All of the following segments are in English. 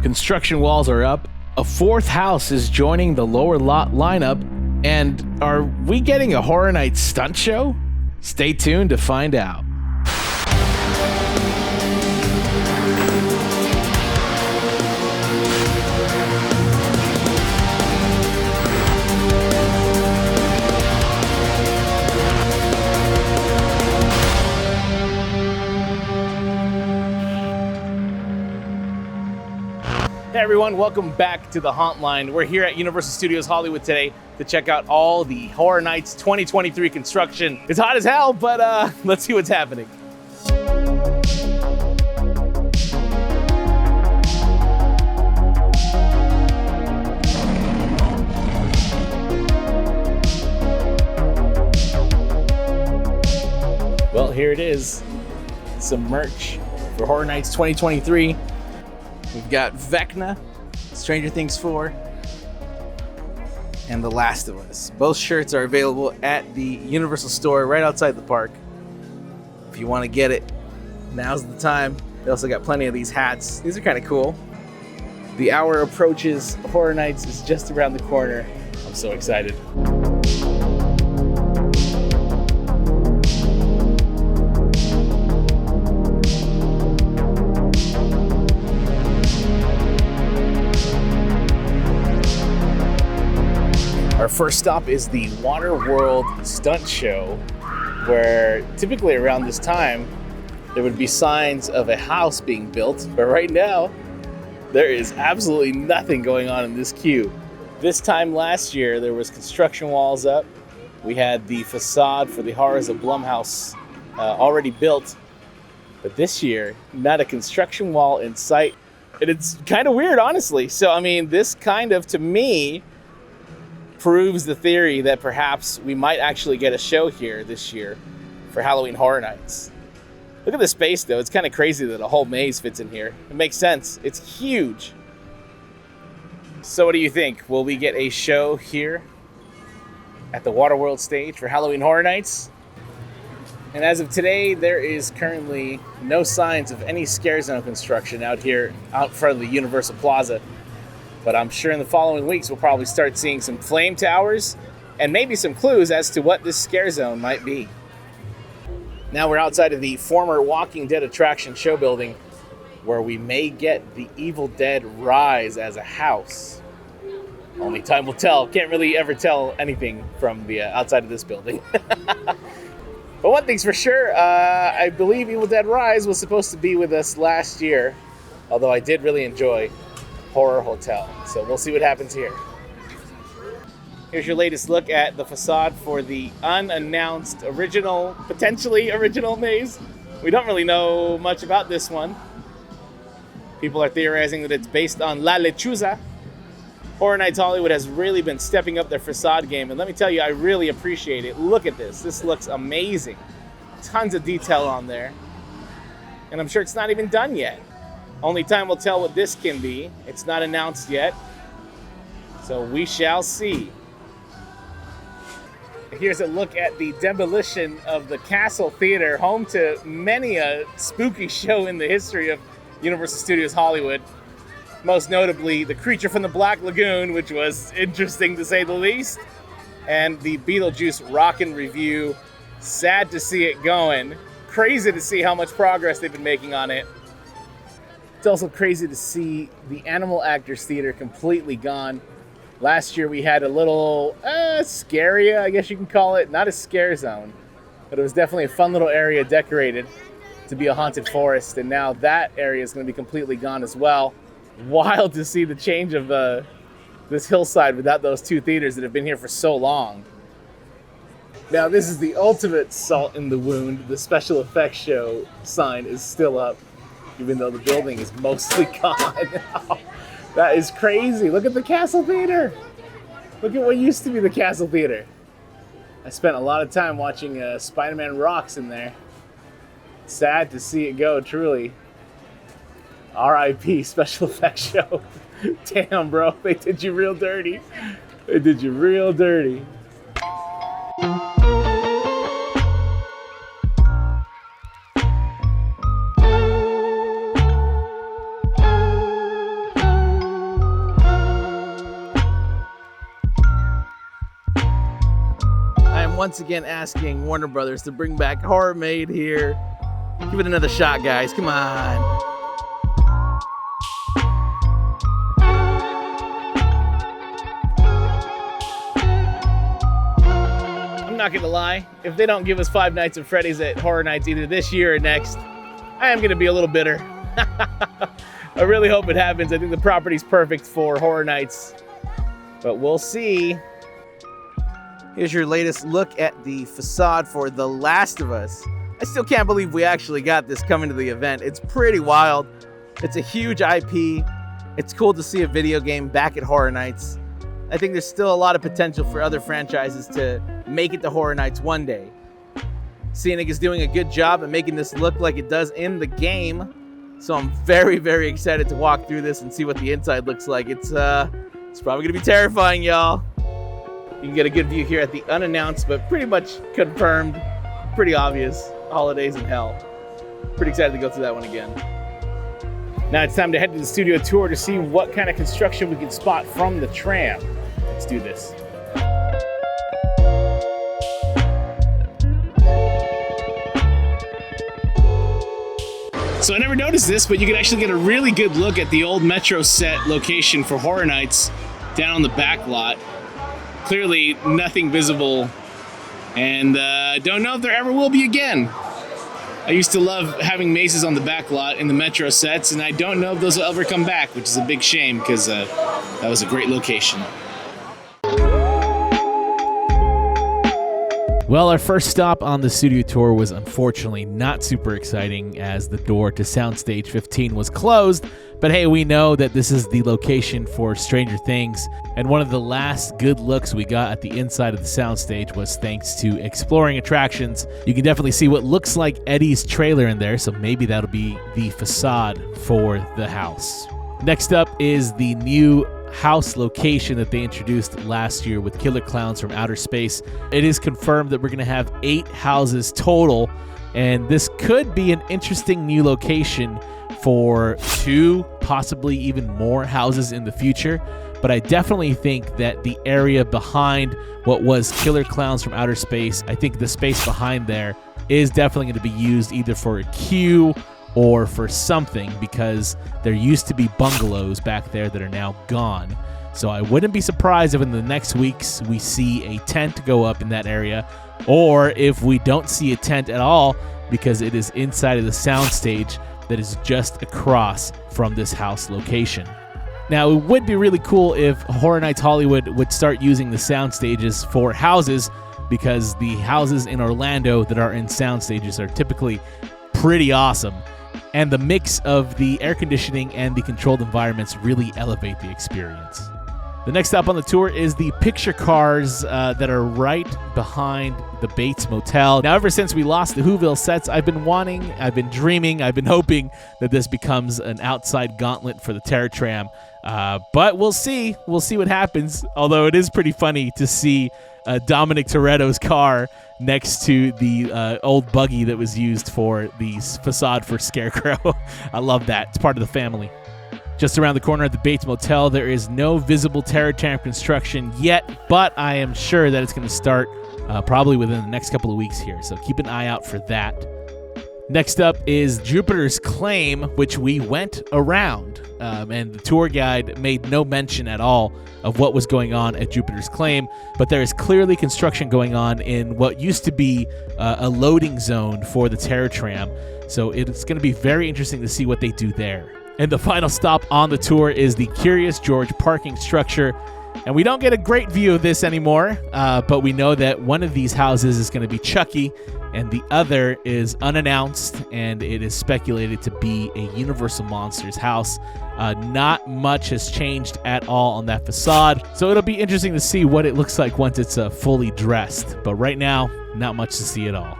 Construction walls are up. A fourth house is joining the lower lot lineup. And are we getting a Horror Nights stunt show? Stay tuned to find out. Hey everyone, welcome back to the Haunt Line. We're here at Universal Studios Hollywood today to check out all the Horror Nights 2023 construction. It's hot as hell, but let's see what's happening. Well, here it is. Some merch for Horror Nights 2023. We've got Vecna, Stranger Things 4, and The Last of Us. Both shirts are available at the Universal store right outside the park. If you want to get it, now's the time. They also got plenty of these hats. These are kind of cool. The hour approaches. Horror Nights is just around the corner. I'm so excited. Our first stop is the WaterWorld Stunt Show, where typically around this time, there would be signs of a house being built, but right now, there is absolutely nothing going on in this queue. This time last year, there was construction walls up. We had the facade for the Horrors of Blumhouse already built, but this year, not a construction wall in sight. And it's kind of weird, honestly. So, I mean, this kind of, to me, proves the theory that perhaps we might actually get a show here this year for Halloween Horror Nights. Look at the space though, it's kind of crazy that a whole maze fits in here. It makes sense, it's huge. So what do you think? Will we get a show here at the WaterWorld stage for Halloween Horror Nights? And as of today, there is currently no signs of any scare zone construction out here, out front of the Universal Plaza. But I'm sure in the following weeks, we'll probably start seeing some flame towers and maybe some clues as to what this scare zone might be. Now we're outside of the former Walking Dead attraction show building, where we may get the Evil Dead Rise as a house. Only time will tell. Can't really ever tell anything from the outside of this building. But one thing's for sure, I believe Evil Dead Rise was supposed to be with us last year, although I did really enjoy Horror Hotel. So we'll see what happens here. Here's your latest look at the facade for the unannounced potentially original maze. We don't really know much about this one. People are theorizing that it's based on La Lechuza. Horror Nights Hollywood has really been stepping up their facade game, and let me tell you, I really appreciate it. Look at this. This looks amazing. Tons of detail on there. And I'm sure it's not even done yet. Only time will tell what this can be. It's not announced yet, so we shall see. Here's a look at the demolition of the Castle Theater, home to many a spooky show in the history of Universal Studios Hollywood. Most notably, The Creature from the Black Lagoon, which was interesting to say the least, and the Beetlejuice Rockin' Review. Sad to see it going. Crazy to see how much progress they've been making on it. It's also crazy to see the Animal Actors Theater completely gone. Last year we had a little scary, I guess you can call it. Not a scare zone, but it was definitely a fun little area decorated to be a haunted forest. And now that area is going to be completely gone as well. Wild to see the change of this hillside without those two theaters that have been here for so long. Now this is the ultimate salt in the wound. The special effects show sign is still up, even though the building is mostly gone. That is crazy. Look at the Castle Theater. Look at what used to be the Castle Theater. I spent a lot of time watching Spider-Man Rocks in there. Sad to see it go, truly. R.I.P. Special Effects Show. Damn, bro. They did you real dirty. They did you real dirty. once again asking Warner Brothers to bring back Horror Made here. Give it another shot, guys. Come on. I'm not gonna lie. If they don't give us Five Nights at Freddy's at Horror Nights either this year or next, I am gonna be a little bitter. I really hope it happens. I think the property's perfect for Horror Nights, but we'll see. Here's your latest look at the facade for The Last of Us. I still can't believe we actually got this coming to the event. It's pretty wild. It's a huge IP. It's cool to see a video game back at Horror Nights. I think there's still a lot of potential for other franchises to make it to Horror Nights one day. Scenic is doing a good job at making this look like it does in the game. So I'm very, very excited to walk through this and see what the inside looks like. It's probably gonna be terrifying, y'all. You can get a good view here at the unannounced, but pretty much confirmed, pretty obvious, Holidayz in Hell. Pretty excited to go through that one again. Now it's time to head to the studio tour to see what kind of construction we can spot from the tram. Let's do this. So I never noticed this, but you can actually get a really good look at the old Metro set location for Horror Nights down on the back lot. Clearly nothing visible, and don't know if there ever will be again. I used to love having mazes on the back lot in the Metro sets, and I don't know if those will ever come back, which is a big shame because that was a great location. Well, our first stop on the studio tour was unfortunately not super exciting as the door to Soundstage 15 was closed. But hey, we know that this is the location for Stranger Things, and one of the last good looks we got at the inside of the soundstage was thanks to Exploring Attractions. You can definitely see what looks like Eddie's trailer in there, so maybe that'll be the facade for the house. Next up is the new house location that they introduced last year with Killer Clowns from Outer Space. It is confirmed that we're going to have 8 houses total, and this could be an interesting new location for 2, possibly even more houses in the future. But I definitely think that the area behind what was Killer Clowns from Outer Space, I think the space behind there is definitely going to be used either for a queue or for something, because there used to be bungalows back there that are now gone. So I wouldn't be surprised if in the next weeks we see a tent go up in that area, or if we don't see a tent at all because it is inside of the soundstage that is just across from this house location. Now, it would be really cool if Horror Nights Hollywood would start using the sound stages for houses, because the houses in Orlando that are in sound stages are typically pretty awesome. And the mix of the air conditioning and the controlled environments really elevate the experience. The next stop on the tour is the picture cars that are right behind the Bates Motel. Now, ever since we lost the Whoville sets, I've been dreaming, I've been hoping that this becomes an outside gauntlet for the Terror Tram. But we'll see. We'll see what happens. Although it is pretty funny to see Dominic Toretto's car next to the old buggy that was used for the facade for Scarecrow. I love that. It's part of the family. Just around the corner at the Bates Motel, there is no visible Terror Tram construction yet, but I am sure that it's going to start probably within the next couple of weeks here, so keep an eye out for that. Next up is Jupiter's Claim, which we went around, and the tour guide made no mention at all of what was going on at Jupiter's Claim, but there is clearly construction going on in what used to be a loading zone for the Terror Tram, so it's going to be very interesting to see what they do there. And the final stop on the tour is the Curious George parking structure. And we don't get a great view of this anymore, but we know that one of these houses is going to be Chucky, and the other is unannounced, and it is speculated to be a Universal Monsters house. Not much has changed at all on that facade, so it'll be interesting to see what it looks like once it's fully dressed. But right now, not much to see at all.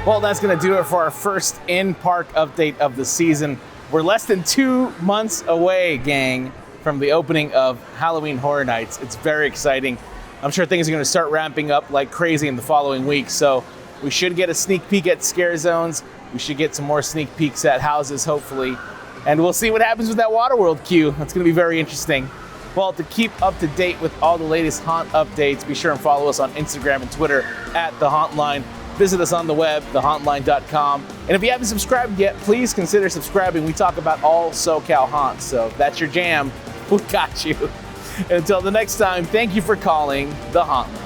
Well, that's going to do it for our first in-park update of the season. We're less than 2 months away, gang, from the opening of Halloween Horror Nights. It's very exciting. I'm sure things are going to start ramping up like crazy in the following weeks, so we should get a sneak peek at scare zones. We should get some more sneak peeks at houses, hopefully. And we'll see what happens with that WaterWorld queue. That's going to be very interesting. Well, to keep up to date with all the latest haunt updates, be sure and follow us on Instagram and Twitter at The Hauntline. Visit us on the web, thehauntline.com. And if you haven't subscribed yet, please consider subscribing. We talk about all SoCal haunts, so if that's your jam, we got you. And until the next time, thank you for calling The Hauntline.